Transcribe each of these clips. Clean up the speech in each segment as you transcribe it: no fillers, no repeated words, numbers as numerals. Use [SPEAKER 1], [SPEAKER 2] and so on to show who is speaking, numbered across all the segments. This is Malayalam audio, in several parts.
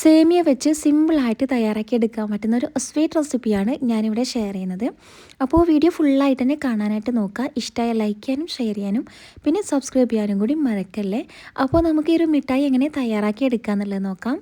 [SPEAKER 1] സേമിയ വെച്ച് സിമ്പിളായിട്ട് തയ്യാറാക്കി എടുക്കാൻ പറ്റുന്ന ഒരു സ്വീറ്റ് റെസിപ്പിയാണ് ഞാനിവിടെ ഷെയർ ചെയ്യുന്നത്. അപ്പോൾ വീഡിയോ ഫുള്ളായിട്ട് തന്നെ കാണാനായിട്ട് നോക്കുക. ഇഷ്ടമായ ലൈക്ക് ചെയ്യാനും ഷെയർ ചെയ്യാനും പിന്നെ സബ്സ്ക്രൈബ് ചെയ്യാനും കൂടി മറക്കല്ലേ. അപ്പോൾ നമുക്ക് ഈ ഒരു മിഠായി എങ്ങനെ തയ്യാറാക്കി എടുക്കുക എന്നുള്ളത് നോക്കാം.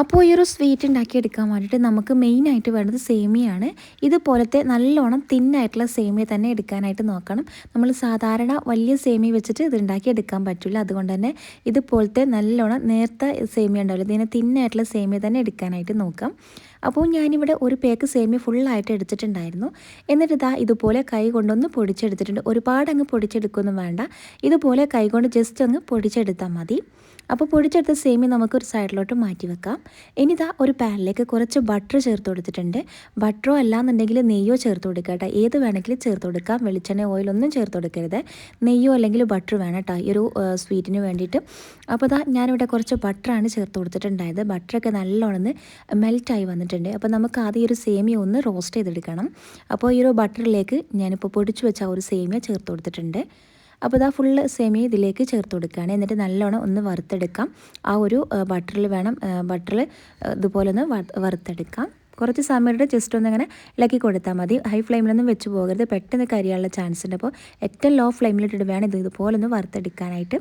[SPEAKER 1] അപ്പോൾ ഈ ഒരു സ്വീറ്റ് ഉണ്ടാക്കിയെടുക്കാൻ വേണ്ടിയിട്ട് നമുക്ക് മെയിനായിട്ട് വേണ്ടത് സേമിയയാണ്. ഇതുപോലത്തെ നല്ലോണം തിന്നായിട്ടുള്ള സേമിയ തന്നെ എടുക്കാനായിട്ട് നോക്കണം. നമ്മൾ സാധാരണ വലിയ സേമിയ വെച്ചിട്ട് ഇത് ഉണ്ടാക്കിയെടുക്കാൻ പറ്റില്ല. അതുകൊണ്ട് തന്നെ ഇതുപോലത്തെ നല്ലോണം നേർത്ത സേമിയ ഉണ്ടാവില്ല, ഇതിനെ തിന്നായിട്ടുള്ള സേമിയ തന്നെ എടുക്കാനായിട്ട് നോക്കാം. അപ്പോൾ ഞാനിവിടെ ഒരു പേക്ക് സേമിയ ഫുള്ളായിട്ട് എടുത്തിട്ടുണ്ടായിരുന്നു. എന്നിട്ട് ഇതുപോലെ കൈ കൊണ്ടൊന്ന് പൊടിച്ചെടുത്തിട്ടുണ്ട്. ഒരുപാട് അങ്ങ് പൊടിച്ചെടുക്കൊന്നും വേണ്ട, ഇതുപോലെ കൈ കൊണ്ട് ജസ്റ്റ് അങ്ങ് പൊടിച്ചെടുത്താൽ മതി. അപ്പോൾ പൊടിച്ചെടുത്ത സേമിയ നമുക്കൊരു സൈഡിലോട്ട് മാറ്റി വെക്കാം. ഇനി ഒരു പാനിലേക്ക് കുറച്ച് ബട്ടർ ചേർത്ത് കൊടുത്തിട്ടുണ്ട്. ബട്ടറോ അല്ലാന്നുണ്ടെങ്കിൽ നെയ്യോ ചേർത്ത് കൊടുക്കുക കേട്ടോ. ഏത് വേണമെങ്കിലും ചേർത്ത് കൊടുക്കാം. വെളിച്ചെണ്ണ ഓയിലൊന്നും ചേർത്ത് കൊടുക്കരുത്. നെയ്യോ അല്ലെങ്കിൽ ബട്ടർ വേണം കേട്ടോ ഈ ഒരു സ്വീറ്റിന് വേണ്ടിയിട്ട്. അപ്പോൾ ഞാനിവിടെ കുറച്ച് ബട്ടറാണ് ചേർത്ത് കൊടുത്തിട്ടുണ്ടായത്. ബട്ടറൊക്കെ നല്ലോണം മെൽറ്റായി വന്നിട്ടുണ്ട്. അപ്പോൾ നമുക്ക് ആദ്യം ഈ ഒരു സേമിയ ഒന്ന് റോസ്റ്റ് ചെയ്തെടുക്കണം. അപ്പോൾ ഈ ഒരു ബട്ടറിലേക്ക് ഞാനിപ്പോൾ പൊടിച്ചു വെച്ച ഒരു സേമിയ ചേർത്ത് കൊടുത്തിട്ടുണ്ട്. അപ്പോൾ ഫുള്ള് സേമിയ ഇതിലേക്ക് ചേർത്ത് കൊടുക്കുകയാണ്. എന്നിട്ട് നല്ലോണം ഒന്ന് വറുത്തെടുക്കാം. ആ ഒരു ബട്ടറിൽ വേണം, ബട്ടറിൽ ഇതുപോലെ ഒന്ന് വറുത്തെടുക്കാം. കുറച്ച് സമയത്ത് ജസ്റ്റ് ഒന്ന് ഇങ്ങനെ ഇളക്കി കൊടുത്താൽ മതി. ഹൈ ഫ്ലെയിമിലൊന്നും വെച്ച് പോകരുത്, പെട്ടെന്ന് കരിയാനുള്ള ചാൻസ് ഉണ്ട്. അപ്പോൾ ഏറ്റവും ലോ ഫ്ലെയിമിലിട്ടിട്ട് വേണം ഇതുപോലെ ഒന്ന് വറുത്തെടുക്കാനായിട്ട്.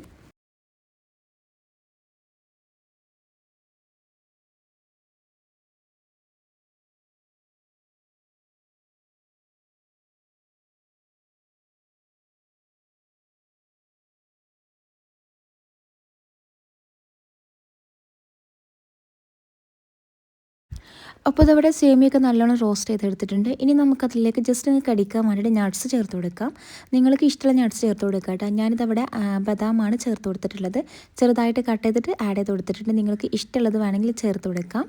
[SPEAKER 1] അപ്പോൾ ഇതവിടെ സേമിയൊക്കെ നല്ലോണം റോസ്റ്റ് ചെയ്തെടുത്തിട്ടുണ്ട്. ഇനി നമുക്കതിലേക്ക് ജസ്റ്റ് ഒന്ന് കടിക്കാൻ വേണ്ടിയിട്ട് നട്ട്സ് ചേർത്ത് കൊടുക്കാം. നിങ്ങൾക്ക് ഇഷ്ടമുള്ള നട്ട്സ് ചേർത്ത് കൊടുക്കാം കേട്ടോ. ഞാനിതവിടെ ബദാമാണ് ചേർത്ത് കൊടുത്തിട്ടുള്ളത്. ചെറുതായിട്ട് കട്ട് ചെയ്തിട്ട് ആഡ് ചെയ്ത് കൊടുത്തിട്ടുണ്ട്. നിങ്ങൾക്ക് ഇഷ്ടമുള്ളത് വേണമെങ്കിൽ ചേർത്ത് കൊടുക്കാം.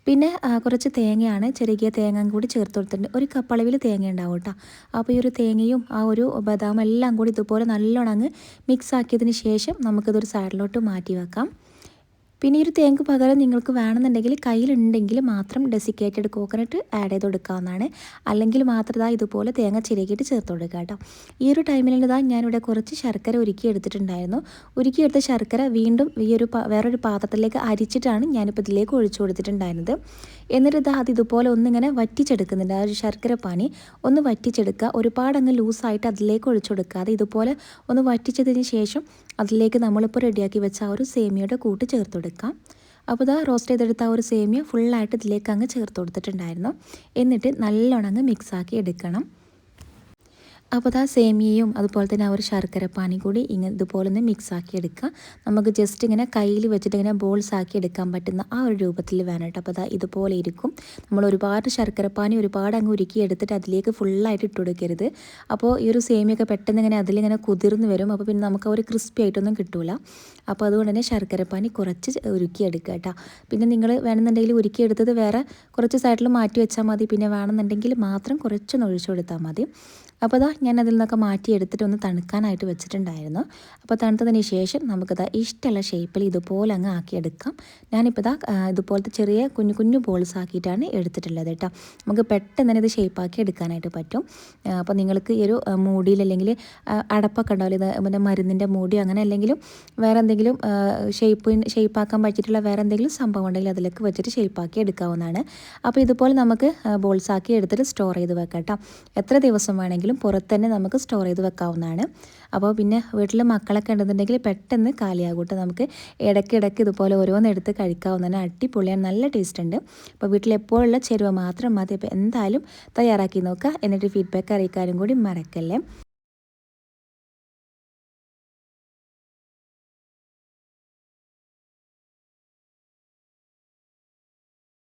[SPEAKER 1] പിന്നെ കുറച്ച് തേങ്ങയാണ്, ചെറിയ തേങ്ങ കൂടി ചേർത്ത് കൊടുത്തിട്ടുണ്ട്. ഒരു കപ്പ് അളവിൽ തേങ്ങ ഉണ്ടാവും കേട്ടോ. അപ്പോൾ ഈ ഒരു തേങ്ങയും ആ ഒരു ബദാമും എല്ലാം കൂടി ഇതുപോലെ നല്ലോണം അങ്ങ് മിക്സ് ആക്കിയതിന് ശേഷം നമുക്കിതൊരു സൈഡിലോട്ട് മാറ്റി വെക്കാം. പിന്നെ ഈ ഒരു തേങ്ങക്ക് പകരം നിങ്ങൾക്ക് വേണമെന്നുണ്ടെങ്കിൽ കയ്യിലുണ്ടെങ്കിൽ മാത്രം ഡെസിക്കേറ്റഡ് കോക്കനട്ട് ആഡ് ചെയ്ത് കൊടുക്കാവുന്നതാണ്. അല്ലെങ്കിൽ മാത്രം ഇതുപോലെ തേങ്ങ ചിരകിയിട്ട് ചേർത്ത് കൊടുക്കുക കേട്ടോ. ഈ ഒരു ടൈമിൽ ഞാനിവിടെ കുറച്ച് ശർക്കര ഉരുക്കിയെടുത്തിട്ടുണ്ടായിരുന്നു. ഉരുക്കിയെടുത്ത ശർക്കര വീണ്ടും ഈ ഒരു വേറൊരു പാത്രത്തിലേക്ക് അരിച്ചിട്ടാണ് ഞാനിപ്പോൾ ഇതിലേക്ക് ഒഴിച്ചു കൊടുത്തിട്ടുണ്ടായിരുന്നത്. എന്നിട്ട് അത് ഇതുപോലെ ഒന്നിങ്ങനെ വറ്റിച്ചെടുക്കുന്നുണ്ട്. ആ ഒരു ശർക്കര പാനി ഒന്ന് വറ്റിച്ചെടുക്കുക. ഒരുപാട് അങ്ങ് ലൂസായിട്ട് അതിലേക്ക് ഒഴിച്ചു കൊടുക്കാതെ ഇതുപോലെ ഒന്ന് വറ്റിച്ചതിന് ശേഷം അതിലേക്ക് നമ്മളിപ്പോൾ റെഡിയാക്കി വെച്ച ആ ഒരു സേമിയയുടെ കൂട്ട് ചേർത്ത് കൊടുക്കാം. അപ്പോൾ റോസ്റ്റ് ചെയ്തെടുത്ത ആ ഒരു സേമിയ ഫുള്ളായിട്ട് ഇതിലേക്ക് അങ്ങ് ചേർത്ത് കൊടുത്തിട്ടുണ്ടായിരുന്നു. എന്നിട്ട് നല്ലോണം അങ്ങ് മിക്സാക്കി എടുക്കണം. അപ്പോൾ സേമിയയും അതുപോലെ തന്നെ ആ ഒരു ശർക്കരപ്പാനി കൂടി ഇതുപോലെ ഒന്ന് മിക്സാക്കി എടുക്കുക. നമുക്ക് ജസ്റ്റ് ഇങ്ങനെ കയ്യിൽ വെച്ചിട്ട് ഇങ്ങനെ ബോൾസ് ആക്കി എടുക്കാൻ പറ്റുന്ന ആ ഒരു രൂപത്തിൽ വേണം കേട്ടോ. അപ്പോൾ ഇതുപോലെ ഇരിക്കും. നമ്മൾ ഒരുപാട് ശർക്കരപ്പാനി ഒരുപാട് അങ്ങ് ഉരുക്കി എടുത്തിട്ട് അതിലേക്ക് ഫുള്ളായിട്ട് ഇട്ട് കൊടുക്കരുത്. അപ്പോൾ ഈ ഒരു സേമിയൊക്കെ പെട്ടെന്ന് ഇങ്ങനെ അതിലിങ്ങനെ കുതിർന്ന് വരും. അപ്പോൾ പിന്നെ നമുക്ക് ആ ഒരു ക്രിസ്പി ആയിട്ടൊന്നും കിട്ടില്ല. അപ്പോൾ അതുകൊണ്ട് തന്നെ ശർക്കരപ്പാനി കുറച്ച് ഉരുക്കിയെടുക്കുക കേട്ടോ. പിന്നെ നിങ്ങൾ വേണമെന്നുണ്ടെങ്കിൽ ഉരുക്കിയെടുത്തത് വേറെ കുറച്ച് സൈഡിൽ മാറ്റി വെച്ചാൽ മതി. പിന്നെ വേണമെന്നുണ്ടെങ്കിൽ മാത്രം കുറച്ചൊന്ന് ഒഴിച്ചു കൊടുത്താൽ മതി. അപ്പോൾ ഞാൻ അതിൽ നിന്നൊക്കെ മാറ്റിയെടുത്തിട്ട് ഒന്ന് തണുക്കാനായിട്ട് വെച്ചിട്ടുണ്ടായിരുന്നു. അപ്പോൾ തണുത്തതിന് ശേഷം നമുക്കത് ഇഷ്ടമുള്ള ഷേപ്പിൽ ഇതുപോലെ അങ്ങ് ആക്കിയെടുക്കാം. ഞാനിപ്പോൾ ഇതുപോലത്തെ ചെറിയ കുഞ്ഞു കുഞ്ഞു ബോൾസ് ആക്കിയിട്ടാണ് എടുത്തിട്ടുള്ളത് കേട്ടോ. നമുക്ക് പെട്ടെന്ന് തന്നെ ഇത് ഷേപ്പാക്കി എടുക്കാനായിട്ട് പറ്റും. അപ്പോൾ നിങ്ങൾക്ക് ഈ ഒരു മൂടിയിൽ അടപ്പൊക്കെ ഉണ്ടാവില്ല, ഇത് പിന്നെ മരുന്നിൻ്റെ മൂടിയോ അങ്ങനെ അല്ലെങ്കിലും വേറെ എന്തെങ്കിലും ഷേപ്പാക്കാൻ പറ്റിയിട്ടുള്ള വേറെ എന്തെങ്കിലും സംഭവം ഉണ്ടെങ്കിൽ അതിലേക്ക് വെച്ചിട്ട് ഷേപ്പാക്കി എടുക്കാവുന്നതാണ്. അപ്പോൾ ഇതുപോലെ നമുക്ക് ബോൾസ് ആക്കി എടുത്തിട്ട് സ്റ്റോർ ചെയ്ത് വെക്കാം കേട്ടോ. എത്ര ദിവസം വേണമെങ്കിലും പുറത്ത് തന്നെ നമുക്ക് സ്റ്റോർ ചെയ്ത് വെക്കാവുന്നതാണ്. അപ്പോൾ പിന്നെ വീട്ടിൽ മക്കളൊക്കെ ഉണ്ടെന്നുണ്ടെങ്കിൽ പെട്ടെന്ന് കാലിയാകൂട്ട്. നമുക്ക് ഇടയ്ക്കിടയ്ക്ക് ഇതുപോലെ ഓരോന്ന് എടുത്ത് കഴിക്കാവുന്നതാണ്. അടിപൊളിയാണ്, നല്ല ടേസ്റ്റ് ഉണ്ട്. അപ്പോൾ വീട്ടിൽ എപ്പോഴുള്ള ചേരുവ മാത്രം മതി. അപ്പോൾ എന്തായാലും തയ്യാറാക്കി നോക്കുക. എന്നിട്ട് ഫീഡ്ബാക്ക് അറിയിക്കാനും കൂടി മറക്കല്ലേ.